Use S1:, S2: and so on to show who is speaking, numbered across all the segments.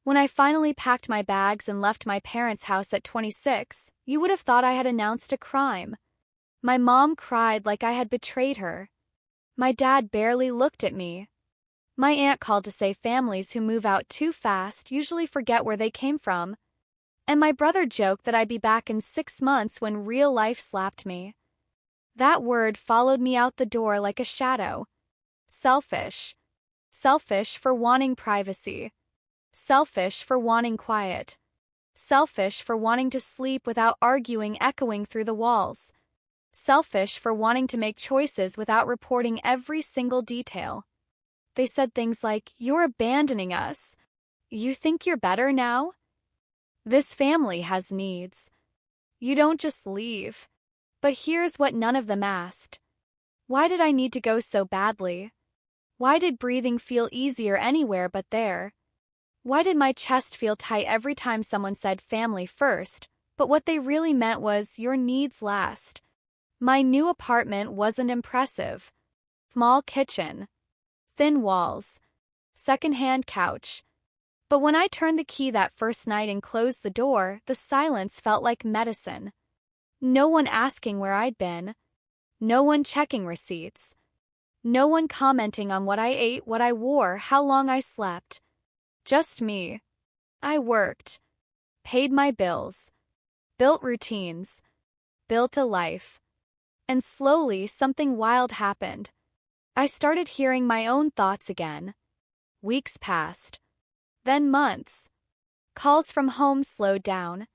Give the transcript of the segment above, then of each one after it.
S1: When I finally packed my bags and left my parents' house at 26, you would have thought I had announced a crime. My mom cried like I had betrayed her. My dad barely looked at me. My aunt called to say families who move out too fast usually forget where they came from. And my brother joked that I'd be back in 6 months when real life slapped me. That word followed me out the door like a shadow. Selfish. Selfish for wanting privacy. Selfish for wanting quiet. Selfish for wanting to sleep without arguing echoing through the walls. Selfish for wanting to make choices without reporting every single detail. They said things like, "You're abandoning us. You think you're better now? This family has needs. You don't just leave." But here's what none of them asked. Why did I need to go so badly? Why did breathing feel easier anywhere but there? Why did my chest feel tight every time someone said family first, but what they really meant was your needs last? My new apartment wasn't impressive. Small kitchen. Thin walls. Secondhand couch. But when I turned the key that first night and closed the door, the silence felt like medicine. No one asking where I'd been. No one checking receipts. No one commenting on what I ate, what I wore, how long I slept. Just me. I worked. Paid my bills. Built routines. Built a life. And slowly something wild happened. I started hearing my own thoughts again. Weeks passed. Then months. Calls from home slowed down.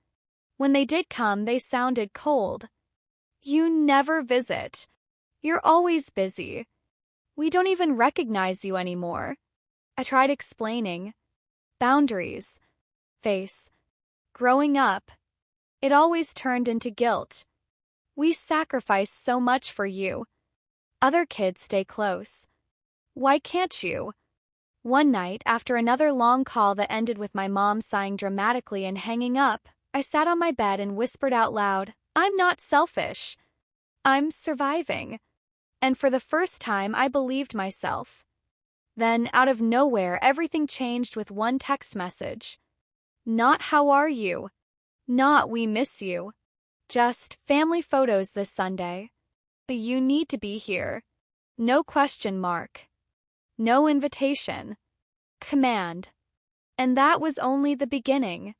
S1: When they did come, they sounded cold. "You never visit. You're always busy. We don't even recognize you anymore." I tried explaining. Boundaries. Face. Growing up. It always turned into guilt. "We sacrifice so much for you. Other kids stay close. Why can't you?" One night, after another long call that ended with my mom sighing dramatically and hanging up, I sat on my bed and whispered out loud, "I'm not selfish. I'm surviving." And for the first time, I believed myself. Then, out of nowhere, everything changed with one text message. Not "How are you?" Not "We miss you." Just "Family photos this Sunday. You need to be here." No question mark. No invitation. Command. And that was only the beginning.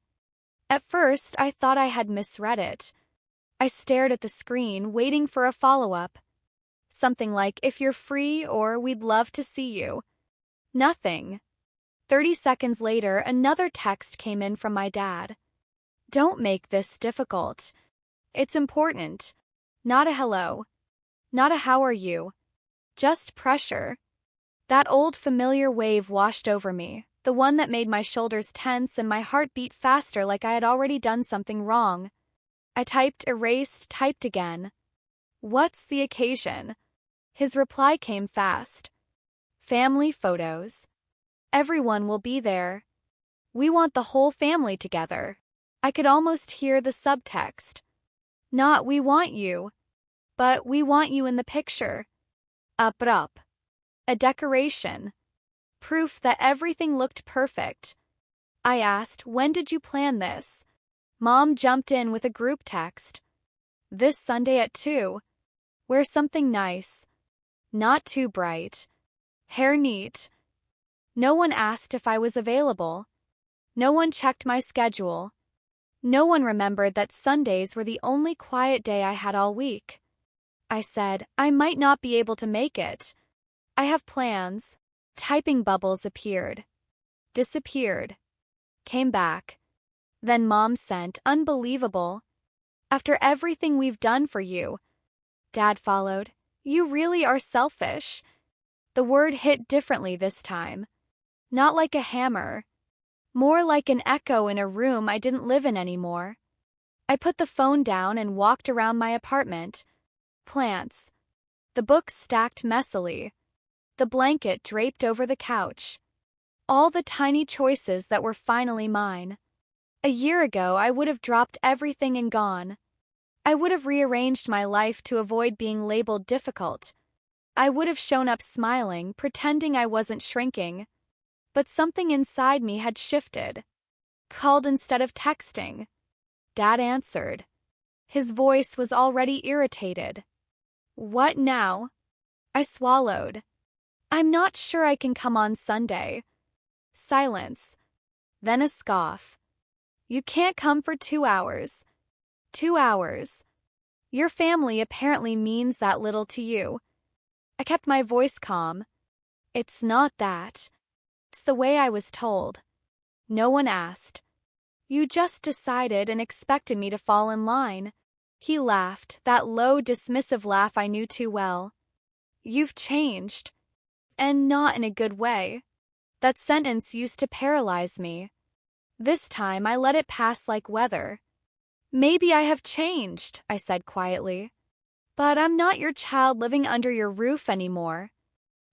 S1: At first, I thought I had misread it. I stared at the screen, waiting for a follow-up. Something like, "If you're free," or "We'd love to see you." Nothing. 30 seconds later, another text came in from my dad. "Don't make this difficult. It's important. Not a hello. Not a how are you. Just pressure." That old familiar wave washed over me, the one that made my shoulders tense and my heart beat faster like I had already done something wrong. I typed, erased, typed again. "What's the occasion?" His reply came fast. "Family photos. Everyone will be there. We want the whole family together." I could almost hear the subtext. Not "We want you," but "We want you in the picture." Up. A decoration. Proof that everything looked perfect. I asked, "When did you plan this?" Mom jumped in with a group text. "This Sunday at 2. Wear something nice. Not too bright. Hair neat." No one asked if I was available. No one checked my schedule. No one remembered that Sundays were the only quiet day I had all week. I said, "I might not be able to make it. I have plans." Typing bubbles appeared. Disappeared. Came back. Then Mom sent, "Unbelievable. After everything we've done for you." Dad followed, "You really are selfish." The word hit differently this time. Not like a hammer. More like an echo in a room I didn't live in anymore. I put the phone down and walked around my apartment. Plants. The books stacked messily. The blanket draped over the couch. All the tiny choices that were finally mine. A year ago, I would have dropped everything and gone. I would have rearranged my life to avoid being labeled difficult. I would have shown up smiling, pretending I wasn't shrinking. But something inside me had shifted. Called instead of texting. Dad answered. His voice was already irritated. What now? I swallowed. I'm not sure I can come on Sunday. Silence. Then a scoff. You can't come for 2 hours. 2 hours. Your family apparently means that little to you. I kept my voice calm. It's not that. It's the way I was told. No one asked. You just decided and expected me to fall in line. He laughed, that low, dismissive laugh I knew too well. You've changed. And not in a good way. That sentence used to paralyze me. This time I let it pass like weather. Maybe I have changed, I said quietly. But I'm not your child living under your roof anymore.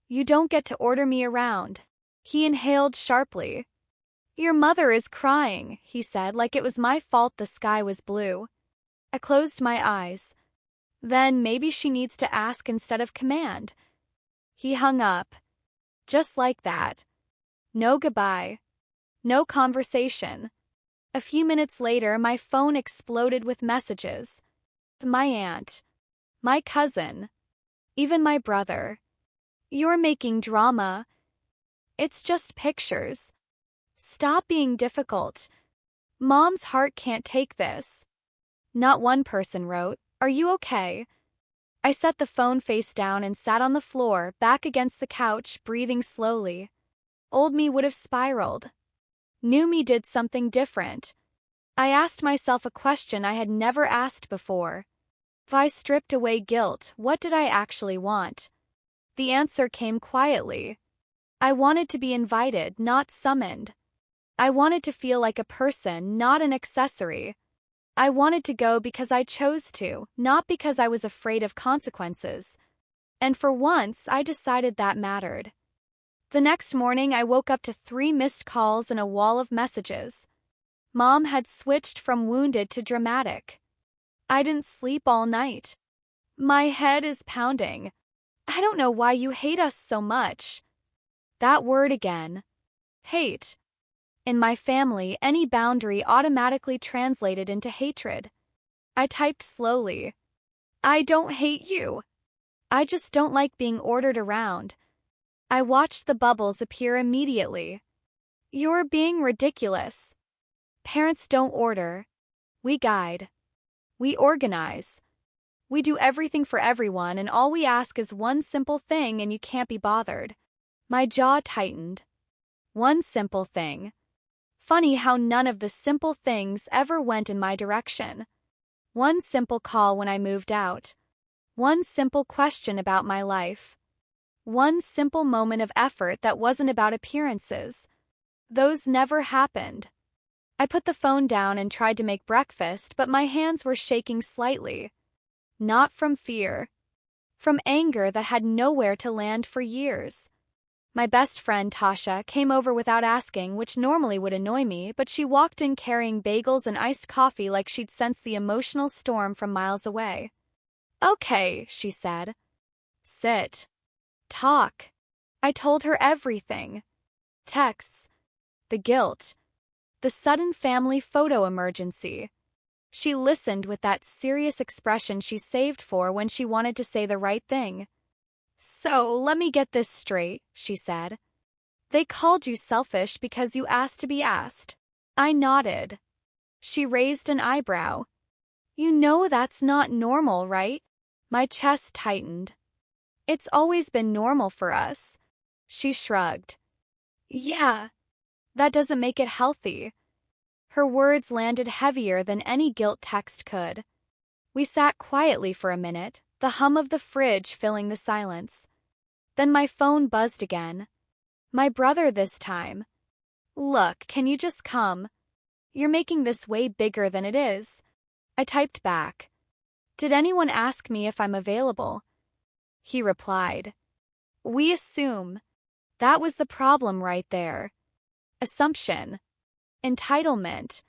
S1: You don't get to order me around. He inhaled sharply. Your mother is crying, he said, like it was my fault the sky was blue. I closed my eyes. Then maybe she needs to ask instead of command. He hung up. Just like that. No goodbye. No conversation. A few minutes later, my phone exploded with messages. My aunt. My cousin. Even my brother. You're making drama. It's just pictures. Stop being difficult. Mom's heart can't take this. Not one person wrote, Are you okay? I set the phone face down and sat on the floor, back against the couch, breathing slowly. Old me would have spiraled. New me did something different. I asked myself a question I had never asked before. If I stripped away guilt, what did I actually want? The answer came quietly. I wanted to be invited, not summoned. I wanted to feel like a person, not an accessory. I wanted to go because I chose to, not because I was afraid of consequences. And for once, I decided that mattered. The next morning, I woke up to 3 missed calls and a wall of messages. Mom had switched from wounded to dramatic. I didn't sleep all night. My head is pounding. I don't know why you hate us so much. That word again. Hate. In my family, any boundary automatically translated into hatred. I typed slowly. I don't hate you. I just don't like being ordered around. I watched the bubbles appear immediately. You're being ridiculous. Parents don't order. We guide. We organize. We do everything for everyone, and all we ask is one simple thing, and you can't be bothered. My jaw tightened. One simple thing. Funny how none of the simple things ever went in my direction. One simple call when I moved out. One simple question about my life. One simple moment of effort that wasn't about appearances. Those never happened. I put the phone down and tried to make breakfast, but my hands were shaking slightly. Not from fear. From anger that had nowhere to land for years. My best friend, Tasha, came over without asking, which normally would annoy me, but she walked in carrying bagels and iced coffee like she'd sensed the emotional storm from miles away. Okay, she said. Sit. Talk. I told her everything. Texts. The guilt. The sudden family photo emergency. She listened with that serious expression she saved for when she wanted to say the right thing. So, let me get this straight, she said. They called you selfish because you asked to be asked. I nodded. She raised an eyebrow. You know that's not normal, right? My chest tightened. It's always been normal for us. She shrugged. Yeah, that doesn't make it healthy. Her words landed heavier than any guilt text could. We sat quietly for a minute, the hum of the fridge filling the silence. Then my phone buzzed again. My brother this time. Look, can you just come? You're making this way bigger than it is. I typed back. Did anyone ask me if I'm available? He replied. We assume. That was the problem right there. Assumption. Entitlement.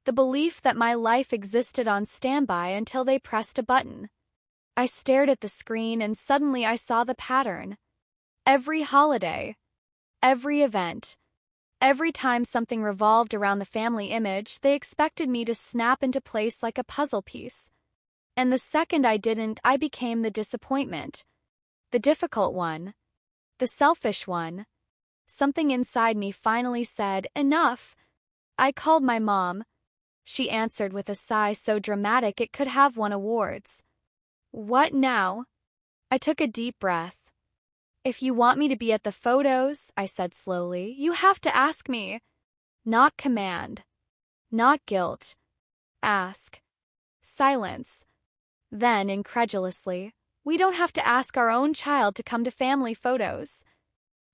S1: The belief that my life existed on standby until they pressed a button. I stared at the screen and suddenly I saw the pattern. Every holiday. Every event. Every time something revolved around the family image, they expected me to snap into place like a puzzle piece. And the second I didn't, I became the disappointment. The difficult one. The selfish one. Something inside me finally said, "Enough." I called my mom. She answered with a sigh so dramatic it could have won awards. "What now?" I took a deep breath. "If you want me to be at the photos," I said slowly, "you have to ask me." Not command. Not guilt. Ask. Silence. Then, incredulously, "We don't have to ask our own child to come to family photos."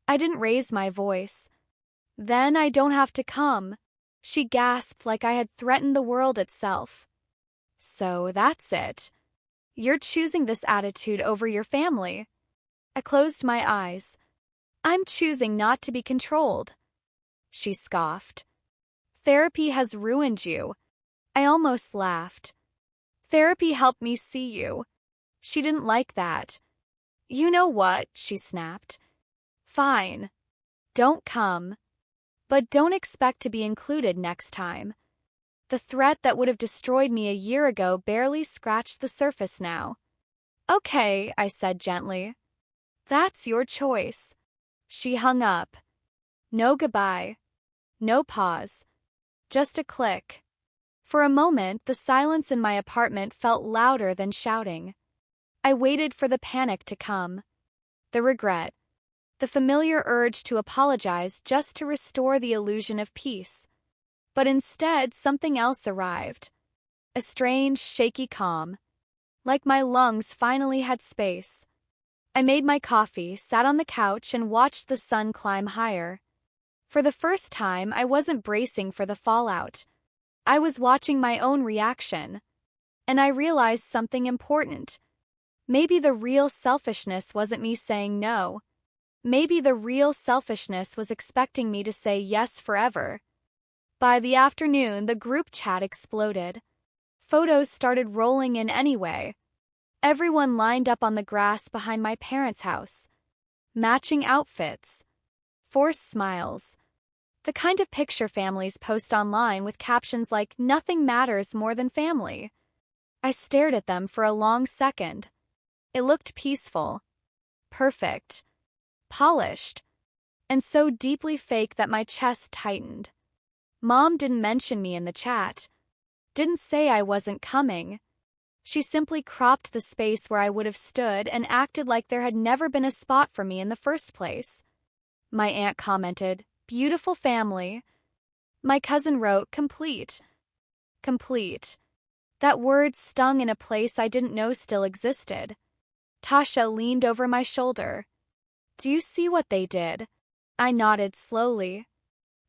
S1: I didn't raise my voice. "Then I don't have to come." She gasped like I had threatened the world itself. "So that's it. You're choosing this attitude over your family." I closed my eyes. "I'm choosing not to be controlled." She scoffed. "Therapy has ruined you." I almost laughed. "Therapy helped me see you." She didn't like that. "You know what?" she snapped. "Fine. Don't come. But don't expect to be included next time." The threat that would have destroyed me a year ago barely scratched the surface now. "Okay," I said gently. "That's your choice." She hung up. No goodbye. No pause. Just a click. For a moment, the silence in my apartment felt louder than shouting. I waited for the panic to come. The regret. The familiar urge to apologize just to restore the illusion of peace. But instead, something else arrived. A strange, shaky calm. Like my lungs finally had space. I made my coffee, sat on the couch, and watched the sun climb higher. For the first time, I wasn't bracing for the fallout. I was watching my own reaction. And I realized something important. Maybe the real selfishness wasn't me saying no. Maybe the real selfishness was expecting me to say yes forever. By the afternoon, the group chat exploded. Photos started rolling in anyway. Everyone lined up on the grass behind my parents' house. Matching outfits. Forced smiles. The kind of picture families post online with captions like, "Nothing matters more than family." I stared at them for a long second. It looked peaceful. Perfect. Polished. And so deeply fake that my chest tightened. Mom didn't mention me in the chat. Didn't say I wasn't coming. She simply cropped the space where I would have stood and acted like there had never been a spot for me in the first place. My aunt commented, "Beautiful family." My cousin wrote, "Complete." Complete. That word stung in a place I didn't know still existed. Tasha leaned over my shoulder. "Do you see what they did?" I nodded slowly.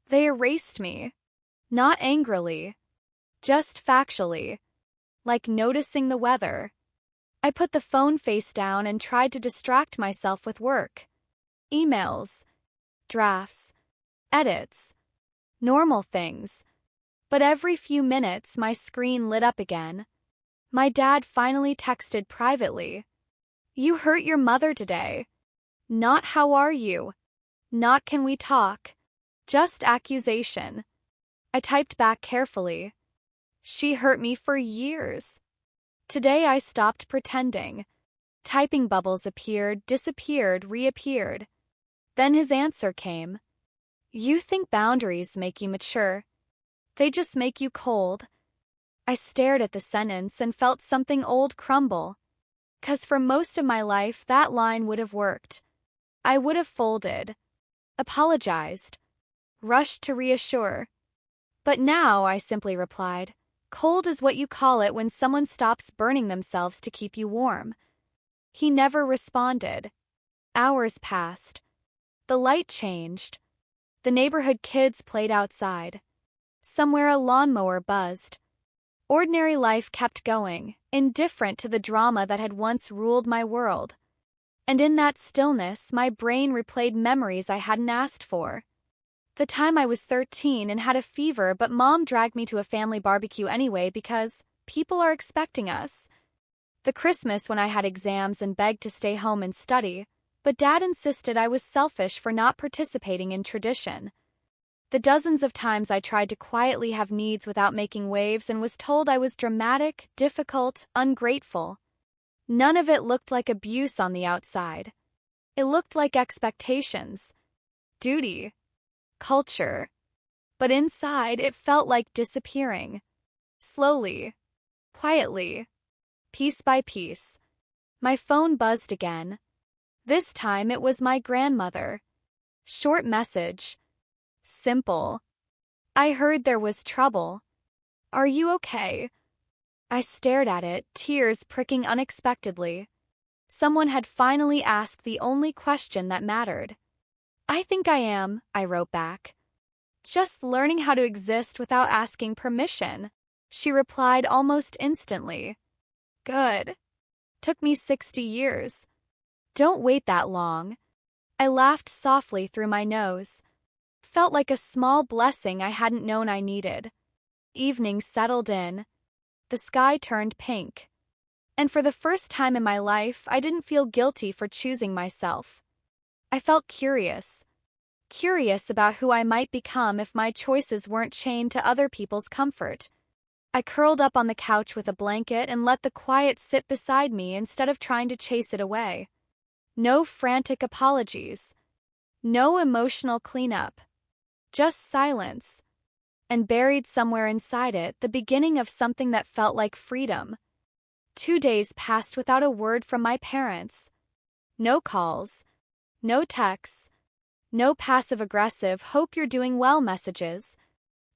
S1: "They erased me. Not angrily. Just factually. Like noticing the weather." I put the phone face down and tried to distract myself with work. Emails. Drafts. Edits. Normal things. But every few minutes my screen lit up again. My dad finally texted privately. "You hurt your mother today." Not "how are you?" Not "can we talk?" Just accusation. I typed back carefully. "She hurt me for years." Today I stopped pretending. Typing bubbles appeared, disappeared, reappeared. Then his answer came. "You think boundaries make you mature. They just make you cold." I stared at the sentence and felt something old crumble. 'Cause for most of my life that line would have worked. I would have folded. Apologized. Rushed to reassure. But now, I simply replied, "Cold is what you call it when someone stops burning themselves to keep you warm." He never responded. Hours passed. The light changed. The neighborhood kids played outside. Somewhere a lawnmower buzzed. Ordinary life kept going, indifferent to the drama that had once ruled my world. And in that stillness, my brain replayed memories I hadn't asked for. The time I was 13 and had a fever, but Mom dragged me to a family barbecue anyway because people are expecting us. The Christmas when I had exams and begged to stay home and study, but Dad insisted I was selfish for not participating in tradition. The dozens of times I tried to quietly have needs without making waves and was told I was dramatic, difficult, ungrateful. None of it looked like abuse on the outside. It looked like expectations, duty, culture. But inside, it felt like disappearing. Slowly, quietly, piece by piece. My phone buzzed again. This time it was my grandmother. Short message. Simple. I heard there was trouble. Are you okay? I stared at it, tears pricking unexpectedly. Someone had finally asked the only question that mattered. I think I am, I wrote back. Just learning how to exist without asking permission. She replied almost instantly. Good. Took me 60 years. Don't wait that long. I laughed softly through my nose. Felt like a small blessing I hadn't known I needed. Evening settled in. The sky turned pink. And for the first time in my life, I didn't feel guilty for choosing myself. I felt curious. Curious about who I might become if my choices weren't chained to other people's comfort. I curled up on the couch with a blanket and let the quiet sit beside me instead of trying to chase it away. No frantic apologies. No emotional cleanup. Just silence. And buried somewhere inside it, the beginning of something that felt like freedom. 2 days passed without a word from my parents. No calls. No texts. No passive-aggressive "hope you're doing well" messages.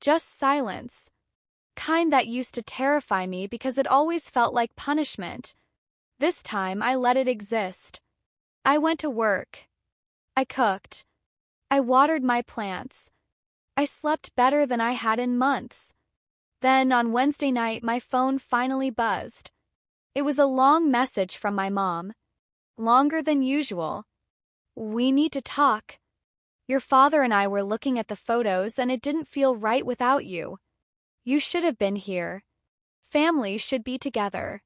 S1: Just silence. Kind that used to terrify me because it always felt like punishment. This time I let it exist. I went to work. I cooked. I watered my plants. I slept better than I had in months. Then on Wednesday night my phone finally buzzed. It was a long message from my mom. Longer than usual. We need to talk. Your father and I were looking at the photos and it didn't feel right without you. You should have been here. Families should be together.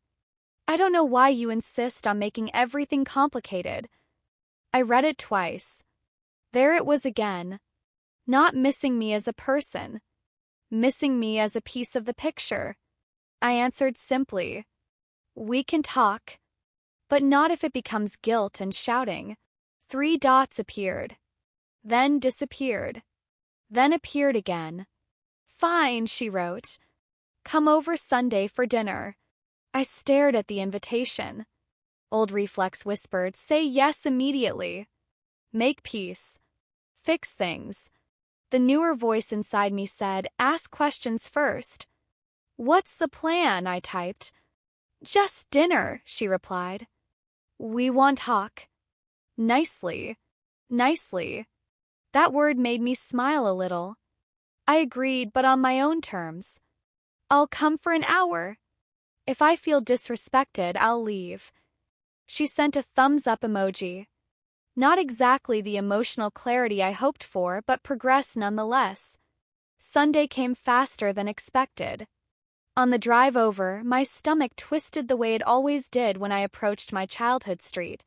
S1: I don't know why you insist on making everything complicated. I read it twice. There it was again. Not missing me as a person. Missing me as a piece of the picture. I answered simply. We can talk. But not if it becomes guilt and shouting. 3 dots appeared. Then disappeared. Then appeared again. Fine, she wrote. Come over Sunday for dinner. I stared at the invitation. Old reflex whispered, say yes immediately. Make peace. Fix things. The newer voice inside me said, ask questions first. What's the plan? I typed. Just dinner, she replied. We want talk. Nicely. Nicely. That word made me smile a little. I agreed, but on my own terms. I'll come for an hour. If I feel disrespected, I'll leave. She sent a thumbs-up emoji. Not exactly the emotional clarity I hoped for, but progress nonetheless. Sunday came faster than expected. On the drive over, my stomach twisted the way it always did when I approached my childhood street.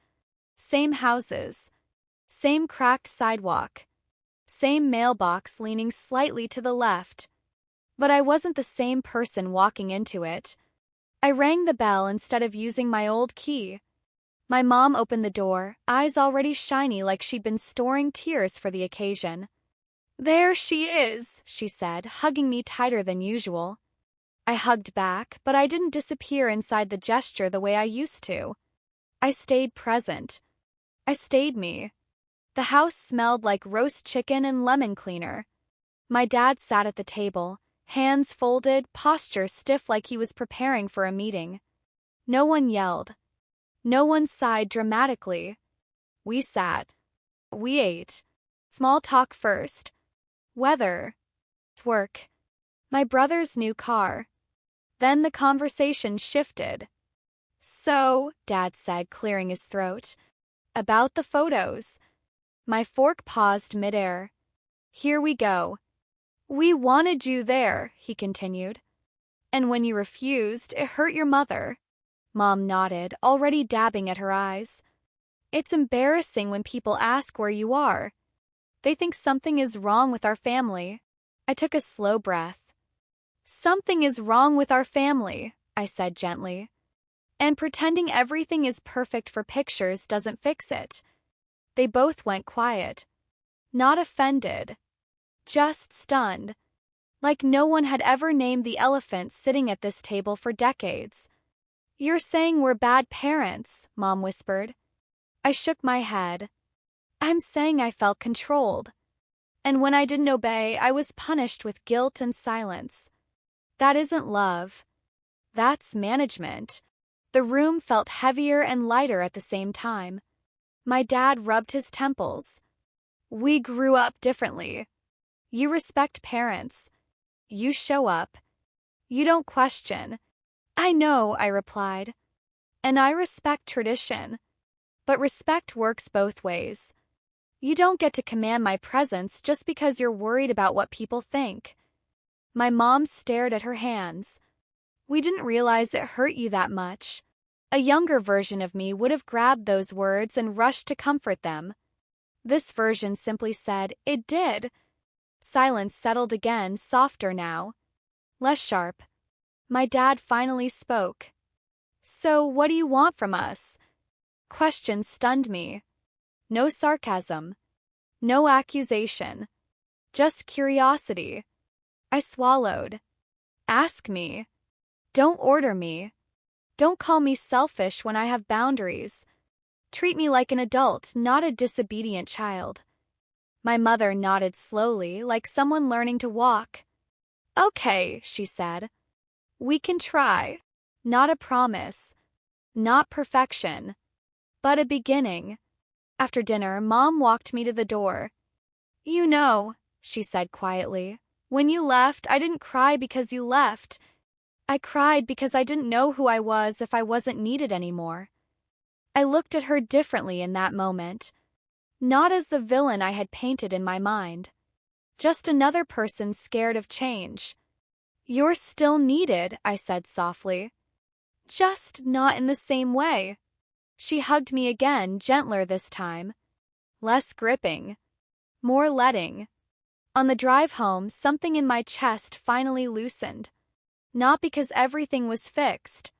S1: Same houses. Same cracked sidewalk. Same mailbox leaning slightly to the left. But I wasn't the same person walking into it. I rang the bell instead of using my old key. My mom opened the door, eyes already shiny like she'd been storing tears for the occasion. There she is, she said, hugging me tighter than usual. I hugged back, but I didn't disappear inside the gesture the way I used to. I stayed present. I stayed me. The house smelled like roast chicken and lemon cleaner. My dad sat at the table, hands folded, posture stiff like he was preparing for a meeting. No one yelled. No one sighed dramatically. We sat. We ate. Small talk first. Weather. Work. My brother's new car. Then the conversation shifted. So, Dad said, clearing his throat. About the photos. My fork paused midair. Here we go. We wanted you there, he continued. And when you refused, it hurt your mother. Mom nodded, already dabbing at her eyes. It's embarrassing when people ask where you are. They think something is wrong with our family. I took a slow breath. Something is wrong with our family, I said gently. And pretending everything is perfect for pictures doesn't fix it. They both went quiet. Not offended. Just stunned. Like no one had ever named the elephant sitting at this table for decades. You're saying we're bad parents, Mom whispered. I shook my head. I'm saying I felt controlled. And when I didn't obey, I was punished with guilt and silence. That isn't love. That's management. The room felt heavier and lighter at the same time. My dad rubbed his temples. We grew up differently. You respect parents. You show up. You don't question. I know, I replied. And I respect tradition. But respect works both ways. You don't get to command my presence just because you're worried about what people think. My mom stared at her hands. We didn't realize it hurt you that much. A younger version of me would have grabbed those words and rushed to comfort them. This version simply said, it did. Silence settled again, softer now. Less sharp. My dad finally spoke. So what do you want from us? Question stunned me. No sarcasm. No accusation. Just curiosity. I swallowed. Ask me. Don't order me. Don't call me selfish when I have boundaries. Treat me like an adult, not a disobedient child. My mother nodded slowly, like someone learning to walk. Okay, she said. We can try. Not a promise. Not perfection. But a beginning. After dinner, Mom walked me to the door. You know, she said quietly, when you left, I didn't cry because you left. I cried because I didn't know who I was if I wasn't needed anymore. I looked at her differently in that moment. Not as the villain I had painted in my mind. Just another person scared of change. You're still needed, I said softly. Just not in the same way. She hugged me again, gentler this time. Less gripping. More letting. On the drive home, something in my chest finally loosened. Not because everything was fixed,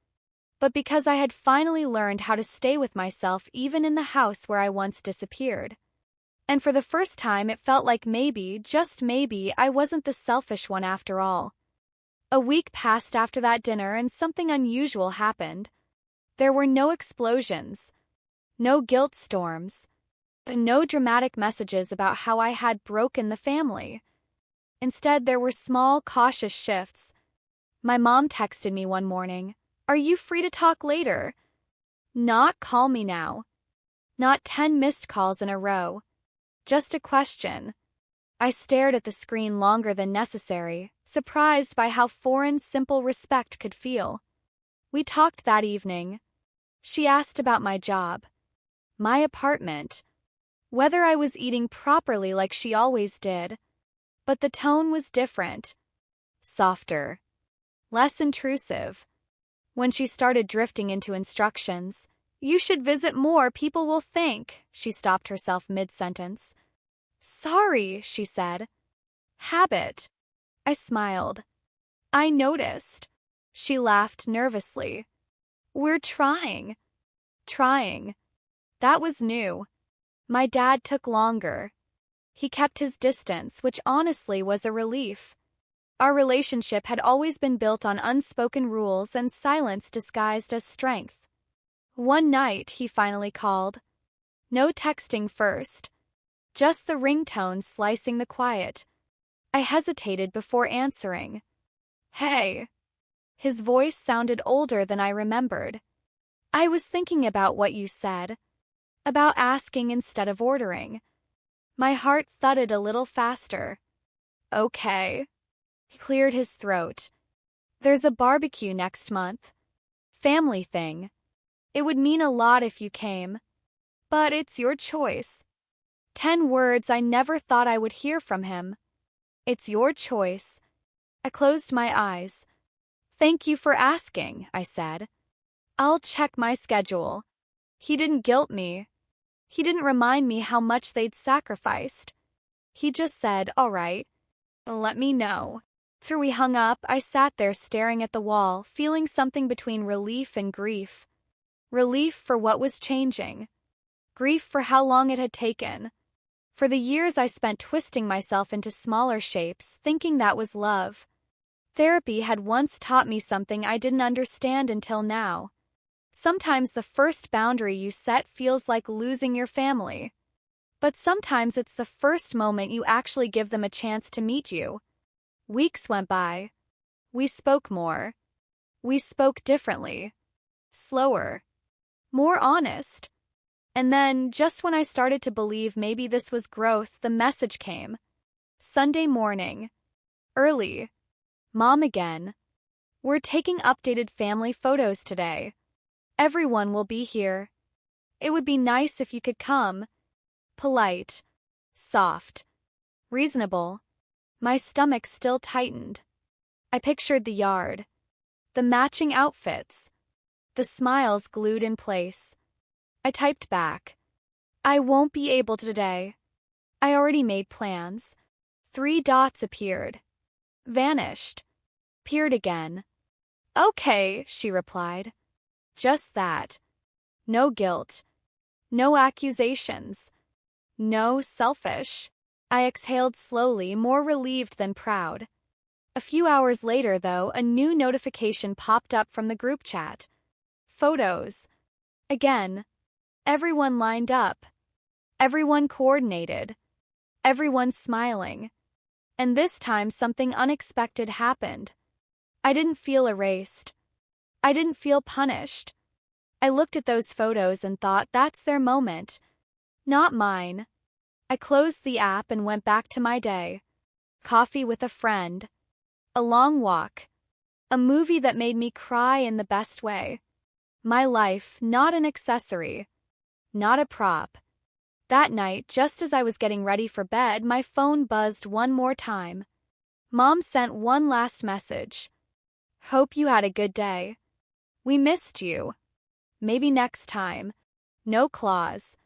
S1: but because I had finally learned how to stay with myself even in the house where I once disappeared. And for the first time, it felt like maybe, just maybe, I wasn't the selfish one after all. A week passed after that dinner and something unusual happened. There were no explosions, no guilt storms, no dramatic messages about how I had broken the family. Instead, there were small, cautious shifts. My mom texted me one morning, "Are you free to talk later?" Not "call me now." Not 10 missed calls in a row. Just a question. I stared at the screen longer than necessary, surprised by how foreign simple respect could feel. We talked that evening. She asked about my job, my apartment, whether I was eating properly like she always did. But the tone was different. Softer. Less intrusive. When she started drifting into instructions, "You should visit more, people will think," she stopped herself mid-sentence. "Sorry," she said. "Habit." I smiled. "I noticed." She laughed nervously. "We're trying." Trying. That was new. My dad took longer. He kept his distance, which honestly was a relief. Our relationship had always been built on unspoken rules and silence disguised as strength. One night, he finally called. No texting first. Just the ringtone slicing the quiet. I hesitated before answering. "Hey." His voice sounded older than I remembered. "I was thinking about what you said. About asking instead of ordering." My heart thudded a little faster. "Okay." He cleared his throat. "There's a barbecue next month. Family thing. It would mean a lot if you came. But it's your choice." 10 words I never thought I would hear from him. It's your choice. I closed my eyes. "Thank you for asking," I said. "I'll check my schedule." He didn't guilt me. He didn't remind me how much they'd sacrificed. He just said, "All right, let me know." After we hung up, I sat there staring at the wall, feeling something between relief and grief. Relief for what was changing. Grief for how long it had taken. For the years I spent twisting myself into smaller shapes, thinking that was love. Therapy had once taught me something I didn't understand until now. Sometimes the first boundary you set feels like losing your family. But sometimes it's the first moment you actually give them a chance to meet you. Weeks went by. We spoke more. We spoke differently. Slower. More honest. And then, just when I started to believe maybe this was growth, the message came. Sunday morning. Early. Mom again. We're taking updated family photos today. Everyone will be here. It would be nice if you could come. Polite. Soft. Reasonable. My stomach still tightened. I pictured the yard. The matching outfits. The smiles glued in place. I typed back. I won't be able to today. I already made plans. 3 dots appeared. Vanished. Appeared again. Okay, she replied. Just that. No guilt. No accusations. No selfish. I exhaled slowly, more relieved than proud. A few hours later, though, a new notification popped up from the group chat. Photos. Again. Everyone lined up. Everyone coordinated. Everyone smiling. And this time something unexpected happened. I didn't feel erased. I didn't feel punished. I looked at those photos and thought, that's their moment. Not mine. I closed the app and went back to my day. Coffee with a friend. A long walk. A movie that made me cry in the best way. My life, not an accessory. Not a prop. That night, just as I was getting ready for bed, my phone buzzed one more time. Mom sent one last message. Hope you had a good day. We missed you. Maybe next time. No claws.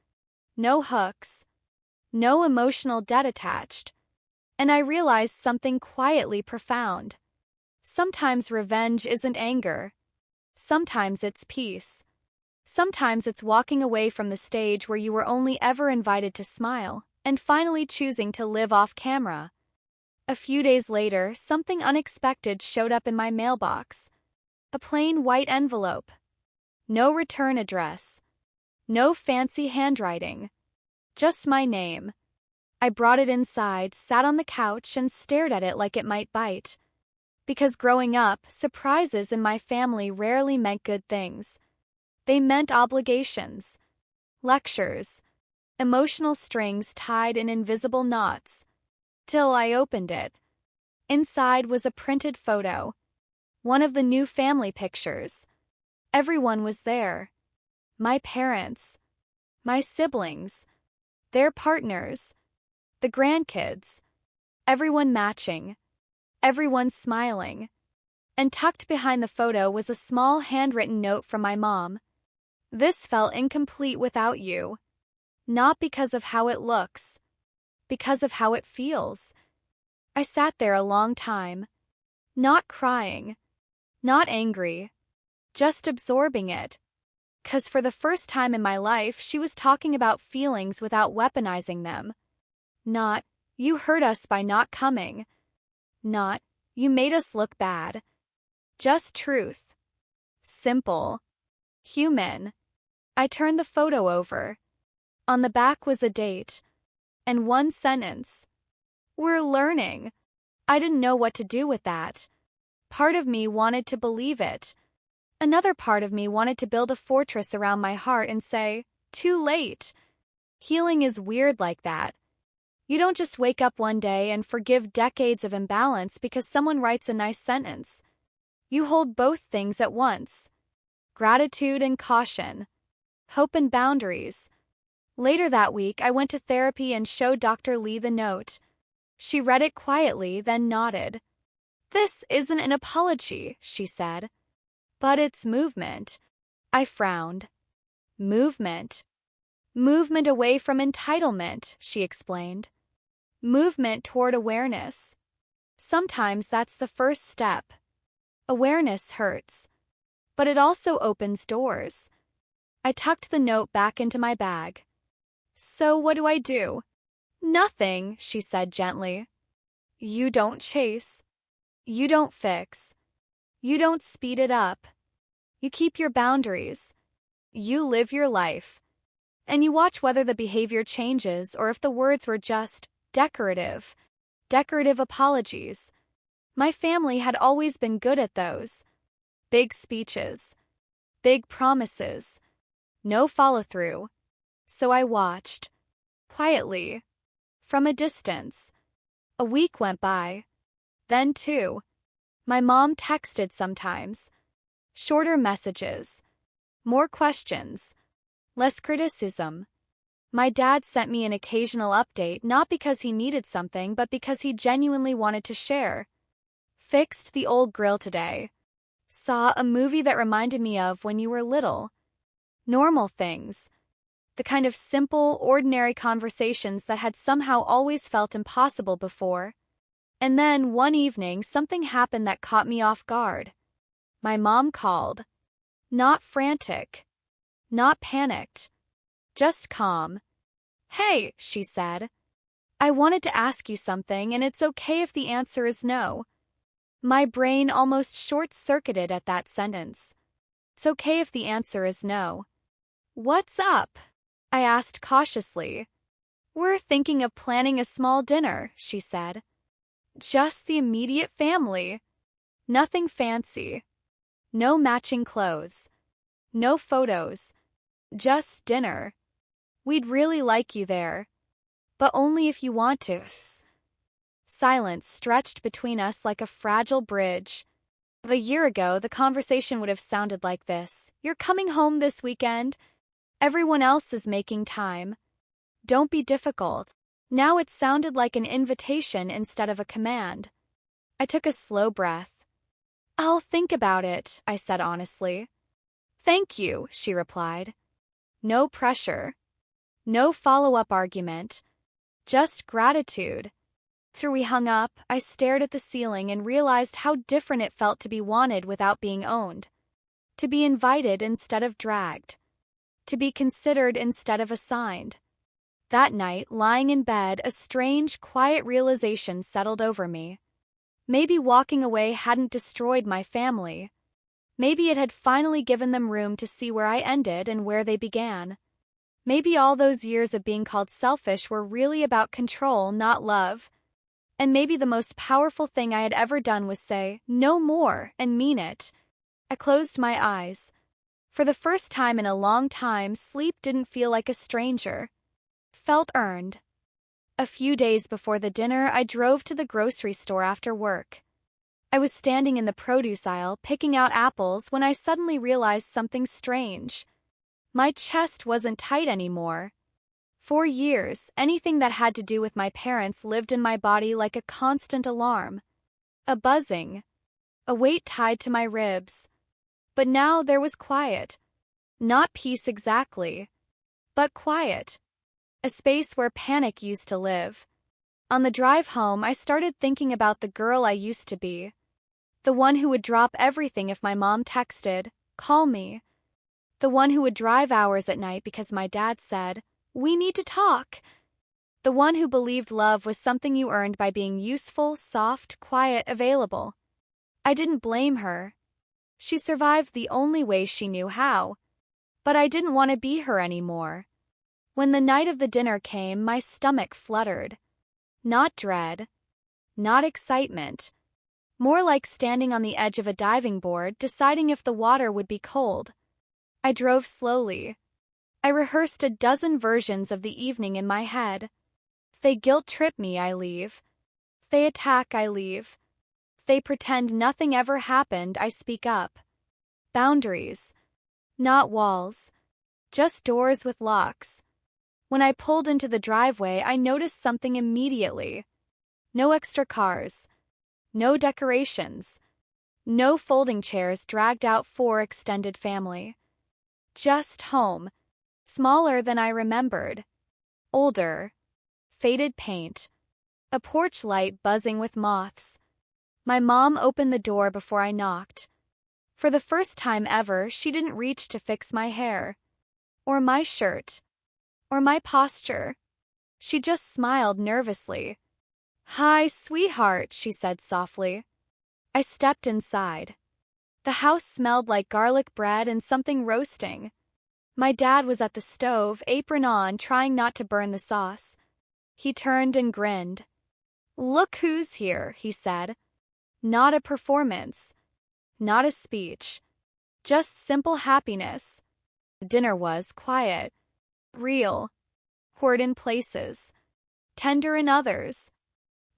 S1: No hooks. No emotional debt attached. And I realized something quietly profound. Sometimes revenge isn't anger. Sometimes it's peace. Sometimes it's walking away from the stage where you were only ever invited to smile, and finally choosing to live off camera. A few days later, something unexpected showed up in my mailbox. A plain white envelope. No return address. No fancy handwriting. Just my name. I brought it inside, sat on the couch, and stared at it like it might bite. Because growing up, surprises in my family rarely meant good things. They meant obligations. Lectures. Emotional strings tied in invisible knots. Till I opened it. Inside was a printed photo. One of the new family pictures. Everyone was there. My parents. My siblings. Their partners. The grandkids. Everyone matching. Everyone smiling. And tucked behind the photo was a small handwritten note from my mom. This felt incomplete without you. Not because of how it looks. Because of how it feels. I sat there a long time. Not crying. Not angry. Just absorbing it. 'Cause for the first time in my life, she was talking about feelings without weaponizing them. Not, you hurt us by not coming. Not, you made us look bad. Just truth. Simple. Human. I turned the photo over. On the back was a date. And one sentence. We're learning. I didn't know what to do with that. Part of me wanted to believe it. Another part of me wanted to build a fortress around my heart and say, too late. Healing is weird like that. You don't just wake up one day and forgive decades of imbalance because someone writes a nice sentence. You hold both things at once. Gratitude and caution. Hope and boundaries. Later that week, I went to therapy and showed Dr. Lee the note. She read it quietly, then nodded. This isn't an apology, she said. But it's movement. I frowned. Movement. Movement away from entitlement, she explained. Movement toward awareness. Sometimes that's the first step. Awareness hurts, but it also opens doors. I tucked the note back into my bag. So what do I do? Nothing, she said gently. You don't chase. You don't fix. You don't speed it up. You keep your boundaries. You live your life. And you watch whether the behavior changes or if the words were just decorative. Decorative apologies. My family had always been good at those. Big speeches. Big promises. No follow-through. So I watched. Quietly. From a distance. A week went by. Then 2. My mom texted sometimes. Shorter messages. More questions. Less criticism. My dad sent me an occasional update not because he needed something but because he genuinely wanted to share. Fixed the old grill today. Saw a movie that reminded me of when you were little. Normal things. The kind of simple, ordinary conversations that had somehow always felt impossible before. And then, one evening, something happened that caught me off guard. My mom called. Not frantic. Not panicked. Just calm. Hey, she said. I wanted to ask you something, and it's okay if the answer is no. My brain almost short-circuited at that sentence. It's okay if the answer is no. What's up? I asked cautiously. We're thinking of planning a small dinner, she said. Just the immediate family. Nothing fancy. No matching clothes. No photos. Just dinner. We'd really like you there. But only if you want to. Silence stretched between us like a fragile bridge. A year ago, the conversation would have sounded like this. You're coming home this weekend. Everyone else is making time. Don't be difficult. Now it sounded like an invitation instead of a command. I took a slow breath. I'll think about it, I said honestly. Thank you, she replied. No pressure. No follow-up argument. Just gratitude. After we hung up, I stared at the ceiling and realized how different it felt to be wanted without being owned. To be invited instead of dragged. To be considered instead of assigned. That night, lying in bed, a strange, quiet realization settled over me. Maybe walking away hadn't destroyed my family. Maybe it had finally given them room to see where I ended and where they began. Maybe all those years of being called selfish were really about control, not love. And maybe the most powerful thing I had ever done was say, no more, and mean it. I closed my eyes. For the first time in a long time, sleep didn't feel like a stranger. Felt earned. A few days before the dinner, I drove to the grocery store after work. I was standing in the produce aisle picking out apples when I suddenly realized something strange. My chest wasn't tight anymore. For years, anything that had to do with my parents lived in my body like a constant alarm. A buzzing. A weight tied to my ribs. But now there was quiet. Not peace exactly, but quiet. A space where panic used to live. On the drive home, I started thinking about the girl I used to be. The one who would drop everything if my mom texted, call me. The one who would drive hours at night because my dad said, we need to talk. The one who believed love was something you earned by being useful, soft, quiet, available. I didn't blame her. She survived the only way she knew how. But I didn't want to be her anymore. When the night of the dinner came, my stomach fluttered. Not dread. Not excitement. More like standing on the edge of a diving board, deciding if the water would be cold. I drove slowly. I rehearsed a dozen versions of the evening in my head. If they guilt-trip me, I leave. If they attack, I leave. If they pretend nothing ever happened, I speak up. Boundaries. Not walls. Just doors with locks. When I pulled into the driveway, I noticed something immediately. No extra cars. No decorations. No folding chairs dragged out for extended family. Just home. Smaller than I remembered. Older. Faded paint. a porch light buzzing with moths. My mom opened the door before I knocked. For the first time ever, she didn't reach to fix my hair, or my shirt, or my posture. She just smiled nervously. "Hi, sweetheart," she said softly. I stepped inside. The house smelled like garlic bread and something roasting. My dad was at the stove, apron on, trying not to burn the sauce. He turned and grinned. "Look who's here," he said. Not a performance. Not a speech. Just simple happiness. Dinner was quiet. Real. Poured in places. Tender in others.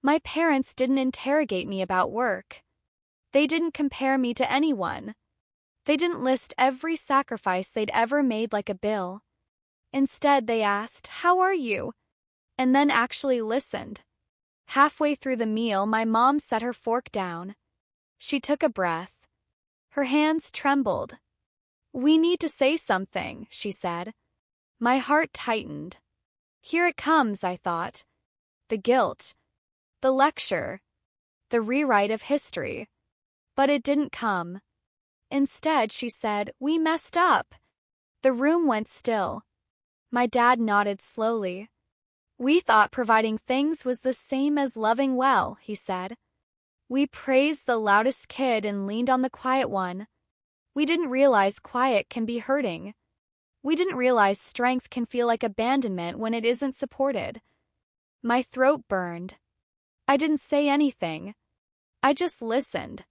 S1: My parents didn't interrogate me about work. They didn't compare me to anyone. They didn't list every sacrifice they'd ever made like a bill. Instead, they asked, "How are you?" and then actually listened. Halfway through the meal, my mom set her fork down. She took a breath. Her hands trembled. "We need to say something," she said. My heart tightened. Here it comes, I thought. The guilt. The lecture. The rewrite of history. But it didn't come. Instead, she said, "We messed up." The room went still. My dad nodded slowly. "We thought providing things was the same as loving well," he said. "We praised the loudest kid and leaned on the quiet one. We didn't realize quiet can be hurting. We didn't realize strength can feel like abandonment when it isn't supported." My throat burned. I didn't say anything. I just listened.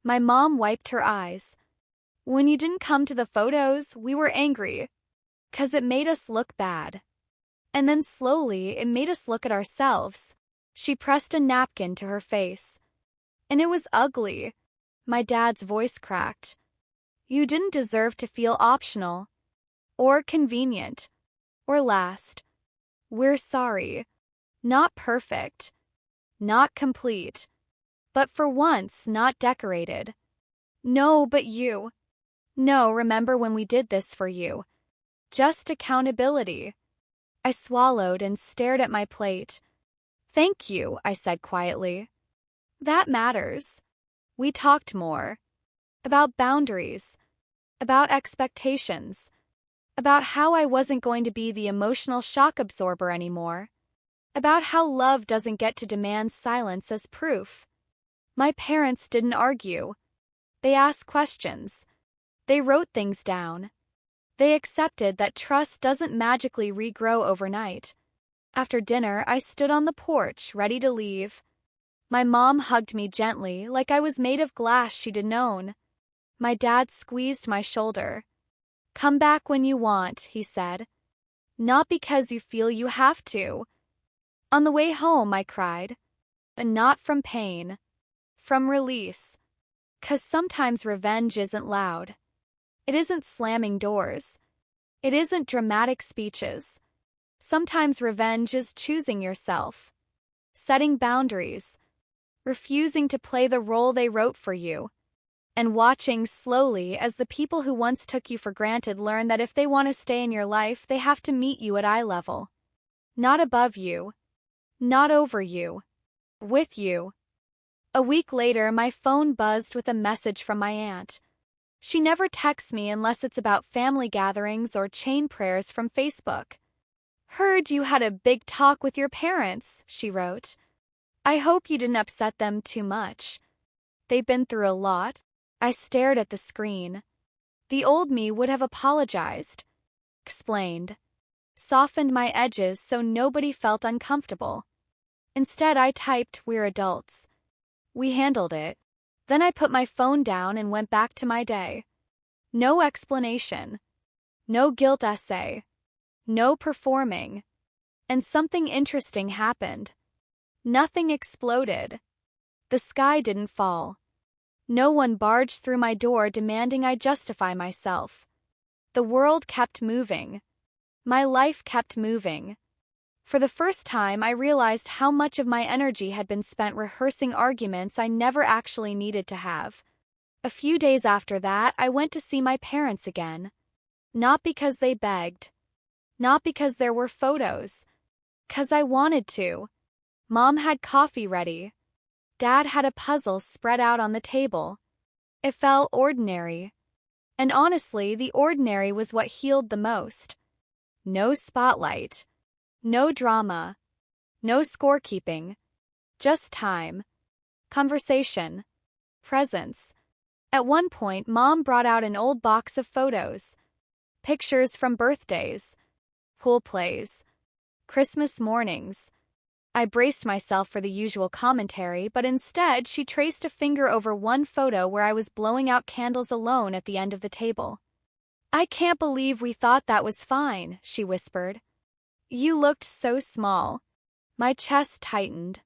S1: My mom wiped her eyes. "When you didn't come to the photos, we were angry. 'Cause it made us look bad. And then slowly, it made us look at ourselves." She pressed a napkin to her face. "And it was ugly." My dad's voice cracked. "You didn't deserve to feel optional. Or convenient. Or last. We're sorry. Not perfect. Not complete. But for once, not decorated. No, but you. No, remember when we did this for you. Just accountability." I swallowed and stared at my plate. "Thank you," I said quietly. "That matters." We talked more. About boundaries. About expectations. About how I wasn't going to be the emotional shock absorber anymore. About how love doesn't get to demand silence as proof. My parents didn't argue. They asked questions. They wrote things down. They accepted that trust doesn't magically regrow overnight. After dinner, I stood on the porch, ready to leave. My mom hugged me gently, like I was made of glass she'd known. My dad squeezed my shoulder. "Come back when you want," he said. "Not because you feel you have to." On the way home, I cried. And not from pain. From release. 'Cause sometimes revenge isn't loud. It isn't slamming doors. It isn't dramatic speeches. Sometimes revenge is choosing yourself. Setting boundaries. Refusing to play the role they wrote for you. And watching slowly as the people who once took you for granted learn that if they want to stay in your life, they have to meet you at eye level. Not above you. Not over you. With you. A week later, my phone buzzed with a message from my aunt. She never texts me unless it's about family gatherings or chain prayers from Facebook. "Heard you had a big talk with your parents," she wrote. "I hope you didn't upset them too much. They've been through a lot." I stared at the screen. The old me would have apologized. Explained. Softened my edges so nobody felt uncomfortable. Instead, I typed, "We're adults. We handled it." Then I put my phone down and went back to my day. No explanation. No guilt essay. No performing. And something interesting happened. Nothing exploded. The sky didn't fall. No one barged through my door demanding I justify myself. The world kept moving. My life kept moving. For the first time, I realized how much of my energy had been spent rehearsing arguments I never actually needed to have. A few days after that, I went to see my parents again. Not because they begged. Not because there were photos. 'Cause I wanted to. Mom had coffee ready. Dad had a puzzle spread out on the table. It felt ordinary. And honestly, the ordinary was what healed the most. No spotlight. No drama. No scorekeeping. Just time. Conversation. Presence. At one point, Mom brought out an old box of photos. Pictures from birthdays. Pool plays. Christmas mornings. I braced myself for the usual commentary, but instead she traced a finger over one photo where I was blowing out candles alone at the end of the table. "I can't believe we thought that was fine," she whispered. "You looked so small." My chest tightened.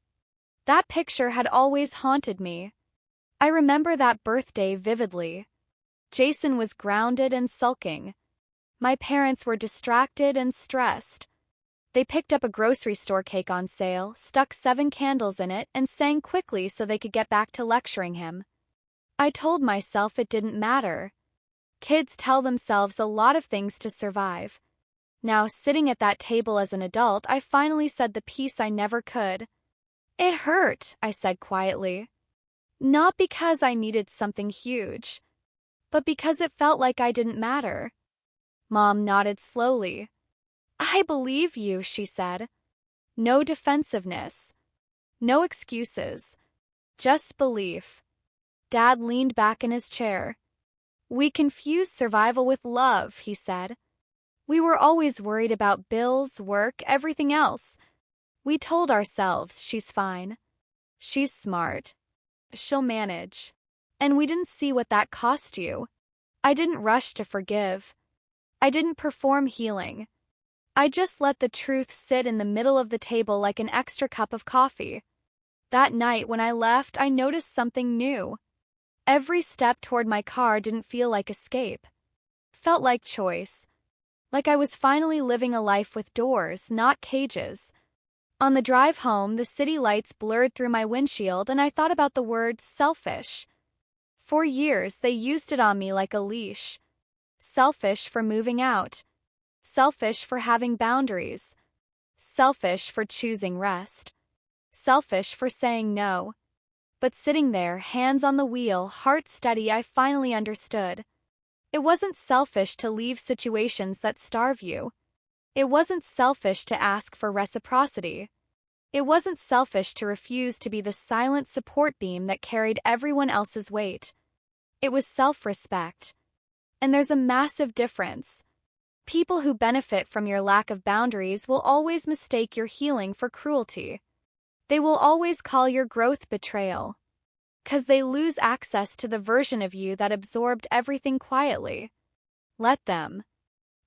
S1: That picture had always haunted me. I remember that birthday vividly. Jason was grounded and sulking. My parents were distracted and stressed. They picked up a grocery store cake on sale, stuck 7 candles in it, and sang quickly so they could get back to lecturing him. I told myself it didn't matter. Kids tell themselves a lot of things to survive. Now, sitting at that table as an adult, I finally said the piece I never could. "It hurt," I said quietly. Not because I needed something huge, but because it felt like I didn't matter. Mom nodded slowly. "I believe you," she said. No defensiveness. No excuses. Just belief. Dad leaned back in his chair. "We confuse survival with love," he said. "We were always worried about bills, work, everything else. We told ourselves, she's fine. She's smart. She'll manage." And we didn't see what that cost you. I didn't rush to forgive. I didn't perform healing. I just let the truth sit in the middle of the table like an extra cup of coffee. That night when I left, I noticed something new. Every step toward my car didn't feel like escape. Felt like choice. Like I was finally living a life with doors, not cages. On the drive home, the city lights blurred through my windshield and I thought about the word selfish. For years, they used it on me like a leash. Selfish for moving out. Selfish for having boundaries. Selfish for choosing rest. Selfish for saying no. But sitting there, hands on the wheel, heart steady, I finally understood. It wasn't selfish to leave situations that starve you. It wasn't selfish to ask for reciprocity. It wasn't selfish to refuse to be the silent support beam that carried everyone else's weight. It was self-respect. And there's a massive difference. People who benefit from your lack of boundaries will always mistake your healing for cruelty. They will always call your growth betrayal. 'Cause they lose access to the version of you that absorbed everything quietly. Let them.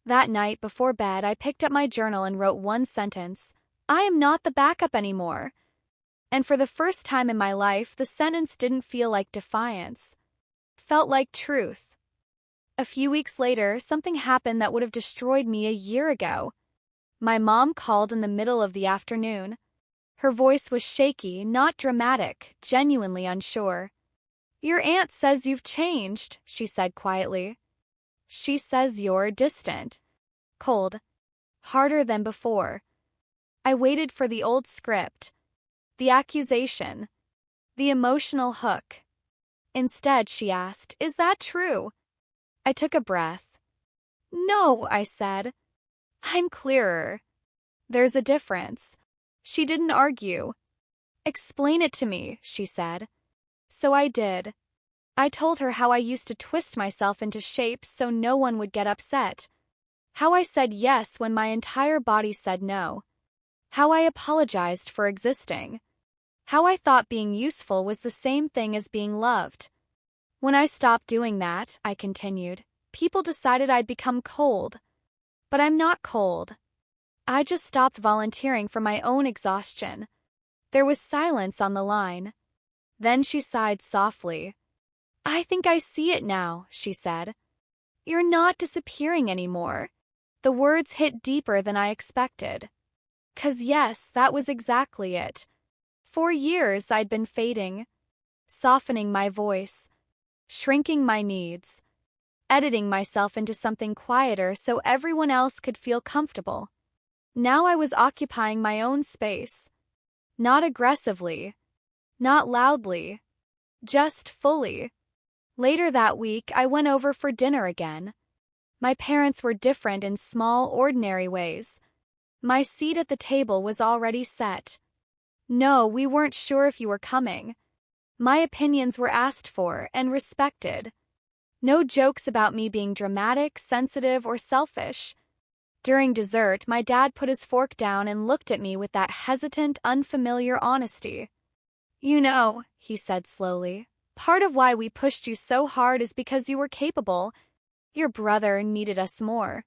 S1: That night before bed, I picked up my journal and wrote one sentence. "I am not the backup anymore." And for the first time in my life, the sentence didn't feel like defiance. It felt like truth. A few weeks later, something happened that would have destroyed me a year ago. My mom called in the middle of the afternoon. Her voice was shaky, not dramatic, genuinely unsure. "Your aunt says you've changed," she said quietly. "She says you're distant. Cold. Harder than before." I waited for the old script. The accusation. The emotional hook. Instead, she asked, "Is that true?" I took a breath. "No," I said. "I'm clearer. There's a difference." She didn't argue. "Explain it to me," she said. So I did. I told her how I used to twist myself into shapes so no one would get upset. How I said yes when my entire body said no. How I apologized for existing. How I thought being useful was the same thing as being loved. When I stopped doing that, I continued, people decided I'd become cold. But I'm not cold. I just stopped volunteering for my own exhaustion. There was silence on the line. Then she sighed softly. "I think I see it now," she said. "You're not disappearing anymore." The words hit deeper than I expected. 'Cause yes, that was exactly it. For years I'd been fading, softening my voice, shrinking my needs, editing myself into something quieter so everyone else could feel comfortable. Now I was occupying my own space. Not aggressively. Not loudly. Just fully. Later that week, I went over for dinner again. My parents were different in small, ordinary ways. My seat at the table was already set. No, we weren't sure if you were coming. My opinions were asked for and respected. No jokes about me being dramatic, sensitive, or selfish. During dessert, my dad put his fork down and looked at me with that hesitant, unfamiliar honesty. You know, he said slowly, part of why we pushed you so hard is because you were capable. Your brother needed us more.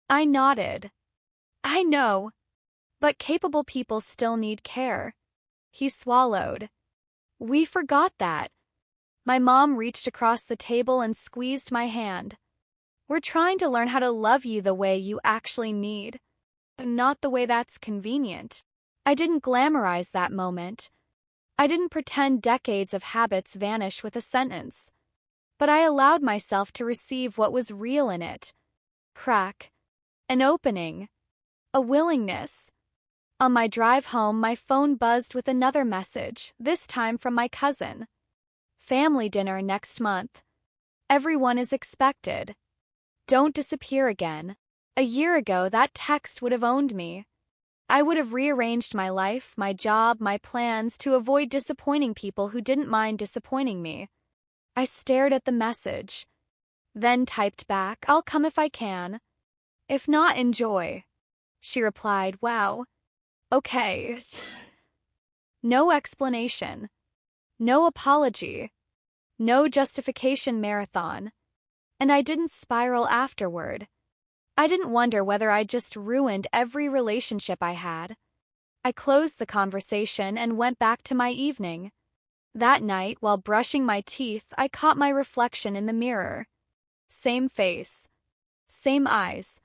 S1: I nodded. I know. But capable people still need care. He swallowed. We forgot that. My mom reached across the table and squeezed my hand. We're trying to learn how to love you the way you actually need, not the way that's convenient. I didn't glamorize that moment. I didn't pretend decades of habits vanish with a sentence. But I allowed myself to receive what was real in it. Crack. An opening. A willingness. On my drive home, my phone buzzed with another message, this time from my cousin. Family dinner next month. Everyone is expected. Don't disappear again. A year ago, that text would have owned me. I would have rearranged my life, my job, my plans to avoid disappointing people who didn't mind disappointing me. I stared at the message. Then typed back, I'll come if I can. If not, enjoy. She replied, wow. Okay. No explanation. No apology. No justification marathon. And I didn't spiral afterward. I didn't wonder whether I'd just ruined every relationship I had. I closed the conversation and went back to my evening. That night, while brushing my teeth, I caught my reflection in the mirror. Same face. Same eyes.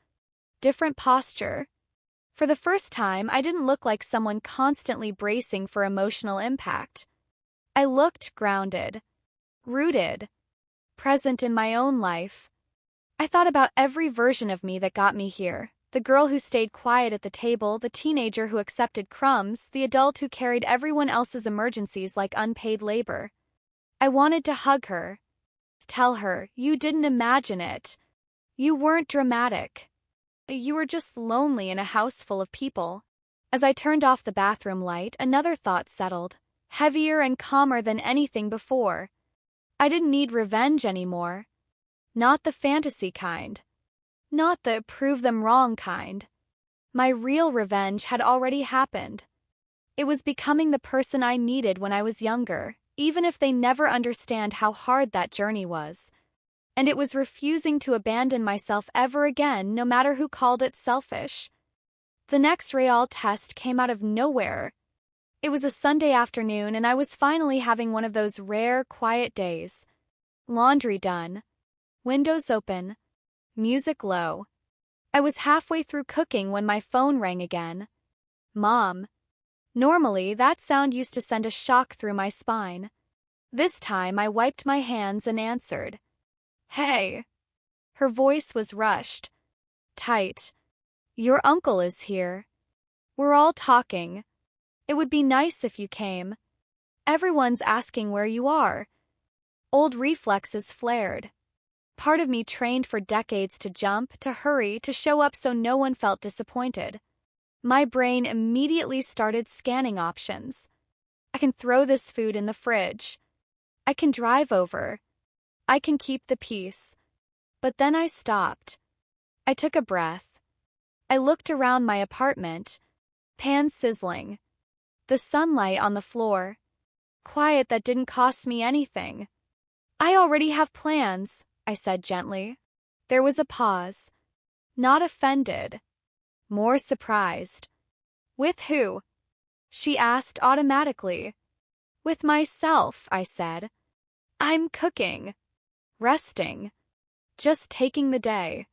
S1: Different posture. For the first time, I didn't look like someone constantly bracing for emotional impact. I looked grounded. Rooted. Present in my own life. I thought about every version of me that got me here. The girl who stayed quiet at the table, the teenager who accepted crumbs, the adult who carried everyone else's emergencies like unpaid labor. I wanted to hug her. Tell her, you didn't imagine it. You weren't dramatic. You were just lonely in a house full of people. As I turned off the bathroom light, another thought settled, heavier and calmer than anything before. I didn't need revenge anymore. Not the fantasy kind. Not the prove them wrong kind. My real revenge had already happened. It was becoming the person I needed when I was younger, even if they never understand how hard that journey was. And it was refusing to abandon myself ever again, no matter who called it selfish. The next real test came out of nowhere. It was a Sunday afternoon, and I was finally having one of those rare, quiet days. Laundry done. Windows open. Music low. I was halfway through cooking when my phone rang again. Mom. Normally, that sound used to send a shock through my spine. This time, I wiped my hands and answered. Hey. Her voice was rushed. Tight. Your uncle is here. We're all talking. It would be nice if you came. Everyone's asking where you are. Old reflexes flared. Part of me trained for decades to jump, to hurry, to show up so no one felt disappointed. My brain immediately started scanning options. I can throw this food in the fridge. I can drive over. I can keep the peace. But then I stopped. I took a breath. I looked around my apartment. Pans sizzling. The sunlight on the floor. Quiet that didn't cost me anything. I already have plans, I said gently. There was a pause. Not offended. More surprised. With who? She asked automatically. With myself, I said. I'm cooking. Resting. Just taking the day.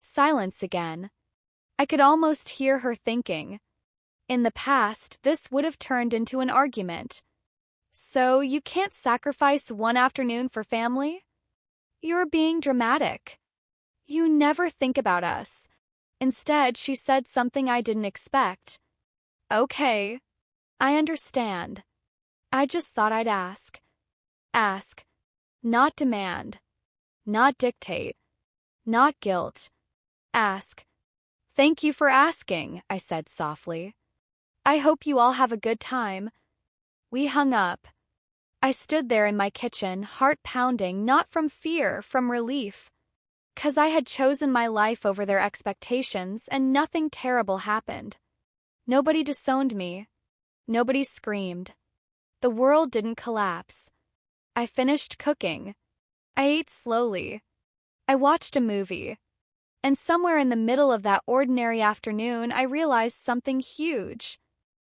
S1: Silence again. I could almost hear her thinking. In the past, this would have turned into an argument. So you can't sacrifice one afternoon for family? You're being dramatic. You never think about us. Instead, she said something I didn't expect. Okay. I understand. I just thought I'd ask. Ask. Not demand. Not dictate. Not guilt. Ask. Thank you for asking, I said softly. I hope you all have a good time. We hung up. I stood there in my kitchen, heart pounding, not from fear, from relief. 'Cause I had chosen my life over their expectations, and nothing terrible happened. Nobody disowned me. Nobody screamed. The world didn't collapse. I finished cooking. I ate slowly. I watched a movie. And somewhere in the middle of that ordinary afternoon, I realized something huge.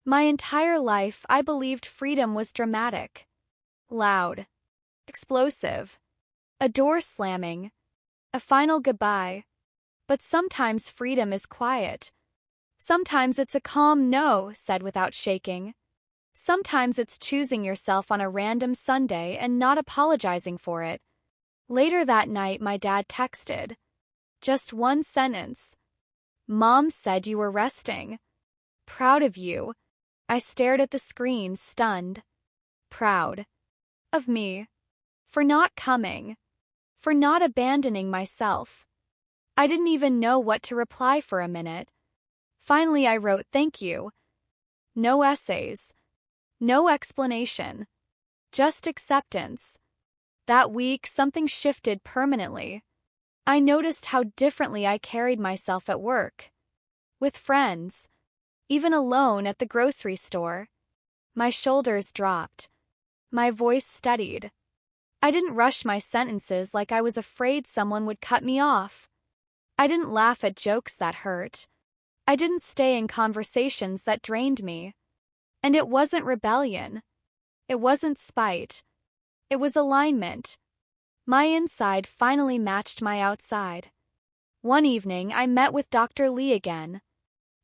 S1: My entire life, I believed freedom was dramatic. Loud. Explosive. A door slamming. A final goodbye. But sometimes freedom is quiet. Sometimes it's a calm no, said without shaking. Sometimes it's choosing yourself on a random Sunday and not apologizing for it. Later that night, my dad texted. Just one sentence. Mom said you were resting. Proud of you. I stared at the screen, stunned. Proud. Of me. For not coming. For not abandoning myself. I didn't even know what to reply for a minute. Finally, I wrote thank you. No essays. No explanation. Just acceptance. That week, something shifted permanently. I noticed how differently I carried myself at work. With friends. Even alone at the grocery store. My shoulders dropped. My voice steadied. I didn't rush my sentences like I was afraid someone would cut me off. I didn't laugh at jokes that hurt. I didn't stay in conversations that drained me. And it wasn't rebellion. It wasn't spite. It was alignment. My inside finally matched my outside. One evening, I met with Dr. Lee again.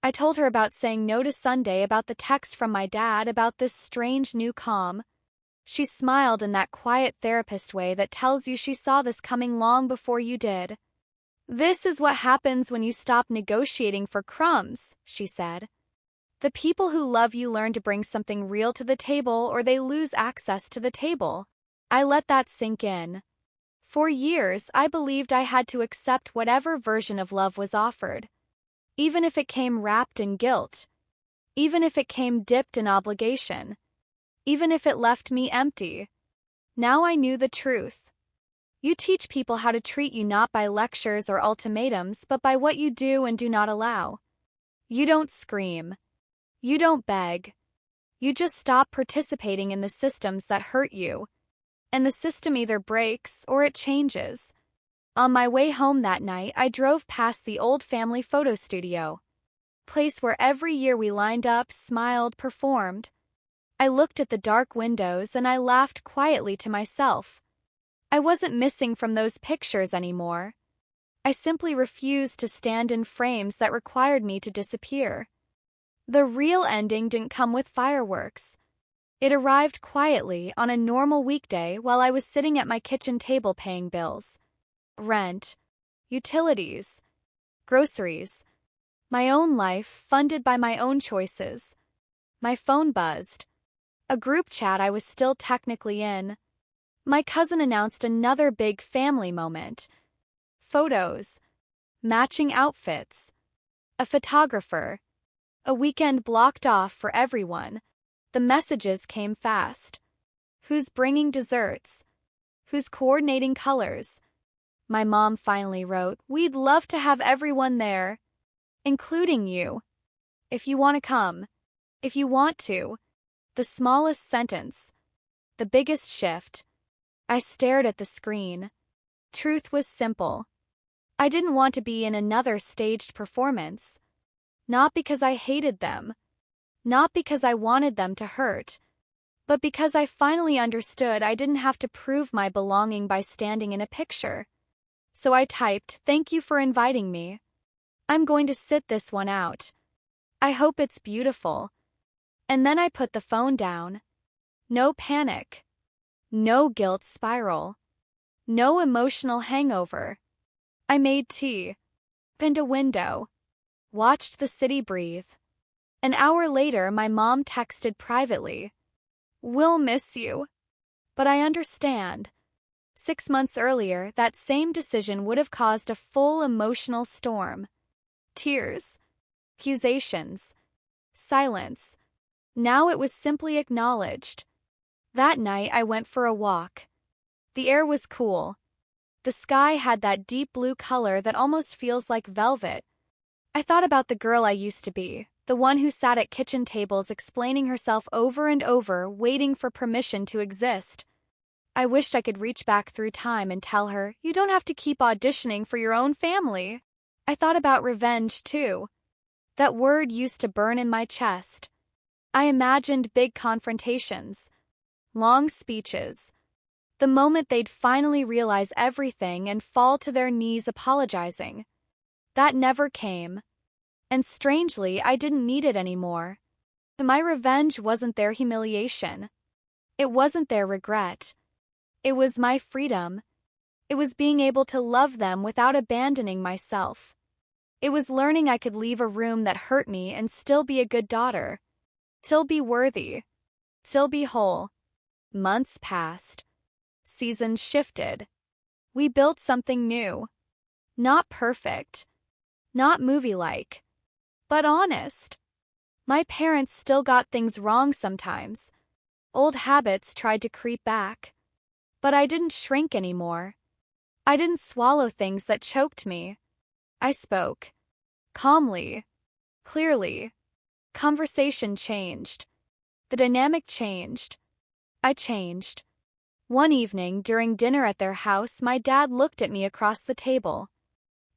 S1: I told her about saying no to Sunday, about the text from my dad, about this strange new calm. She smiled in that quiet therapist way that tells you she saw this coming long before you did. This is what happens when you stop negotiating for crumbs, she said. The people who love you learn to bring something real to the table, or they lose access to the table. I let that sink in. For years, I believed I had to accept whatever version of love was offered. Even if it came wrapped in guilt. Even if it came dipped in obligation. Even if it left me empty. Now I knew the truth. You teach people how to treat you not by lectures or ultimatums, but by what you do and do not allow. You don't scream. You don't beg. You just stop participating in the systems that hurt you. And the system either breaks or it changes. On my way home that night, I drove past the old family photo studio. Place where every year we lined up, smiled, performed. I looked at the dark windows and I laughed quietly to myself. I wasn't missing from those pictures anymore. I simply refused to stand in frames that required me to disappear. The real ending didn't come with fireworks. It arrived quietly on a normal weekday while I was sitting at my kitchen table paying bills. Rent, utilities, groceries. My own life funded by my own choices. My phone buzzed. A group chat I was still technically in. My cousin announced another big family moment. Photos. Matching outfits. A photographer. A weekend blocked off for everyone. The messages came fast. Who's bringing desserts? Who's coordinating colors? My mom finally wrote, "We'd love to have everyone there, including you. If you want to come. If you want to." The smallest sentence. The biggest shift. I stared at the screen. Truth was simple. I didn't want to be in another staged performance. Not because I hated them. Not because I wanted them to hurt. But because I finally understood I didn't have to prove my belonging by standing in a picture. So I typed, "Thank you for inviting me. I'm going to sit this one out. I hope it's beautiful." And then I put the phone down. No panic. No guilt spiral. No emotional hangover. I made tea. Opened a window. Watched the city breathe. An hour later, my mom texted privately, "We'll miss you." But I understand. 6 months earlier, that same decision would have caused a full emotional storm. Tears, accusations, silence. Now it was simply acknowledged. That night, I went for a walk. The air was cool. The sky had that deep blue color that almost feels like velvet. I thought about the girl I used to be, the one who sat at kitchen tables explaining herself over and over, waiting for permission to exist. I wished I could reach back through time and tell her, "You don't have to keep auditioning for your own family." I thought about revenge, too. That word used to burn in my chest. I imagined big confrontations, long speeches, the moment they'd finally realize everything and fall to their knees apologizing. That never came. And strangely, I didn't need it anymore. My revenge wasn't their humiliation. It wasn't their regret. It was my freedom. It was being able to love them without abandoning myself. It was learning I could leave a room that hurt me and still be a good daughter. Still be worthy. Still be whole. Months passed. Seasons shifted. We built something new. Not perfect. Not movie-like. But honest. My parents still got things wrong sometimes. Old habits tried to creep back. But I didn't shrink anymore. I didn't swallow things that choked me. I spoke. Calmly. Clearly. Conversation changed. The dynamic changed. I changed. One evening, during dinner at their house, my dad looked at me across the table.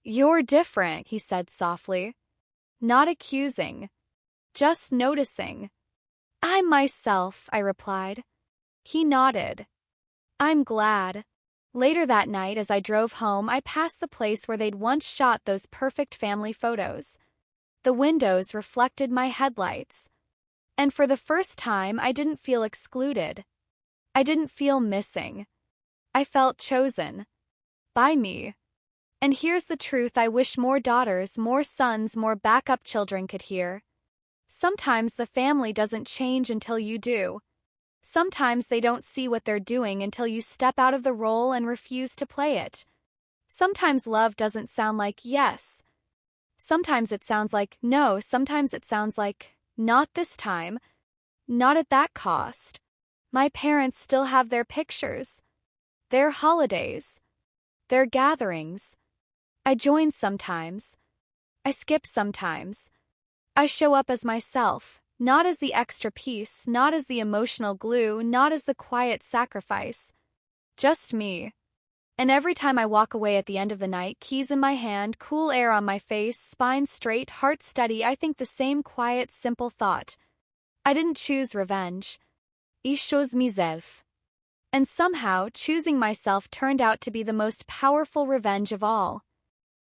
S1: "You're different," he said softly. Not accusing. Just noticing. "I'm myself," I replied. He nodded. "I'm glad." Later that night, as I drove home, I passed the place where they'd once shot those perfect family photos. The windows reflected my headlights. And for the first time, I didn't feel excluded. I didn't feel missing. I felt chosen. By me. And here's the truth I wish more daughters, more sons, more backup children could hear. Sometimes the family doesn't change until you do. Sometimes they don't see what they're doing until you step out of the role and refuse to play it. Sometimes love doesn't sound like yes. Sometimes it sounds like no. Sometimes it sounds like not this time. Not at that cost. My parents still have their pictures. Their holidays. Their gatherings. I join sometimes. I skip sometimes. I show up as myself, not as the extra piece, not as the emotional glue, not as the quiet sacrifice. Just me. And every time I walk away at the end of the night, keys in my hand, cool air on my face, spine straight, heart steady, I think the same quiet, simple thought. I didn't choose revenge. Ich chose myself. And somehow, choosing myself turned out to be the most powerful revenge of all.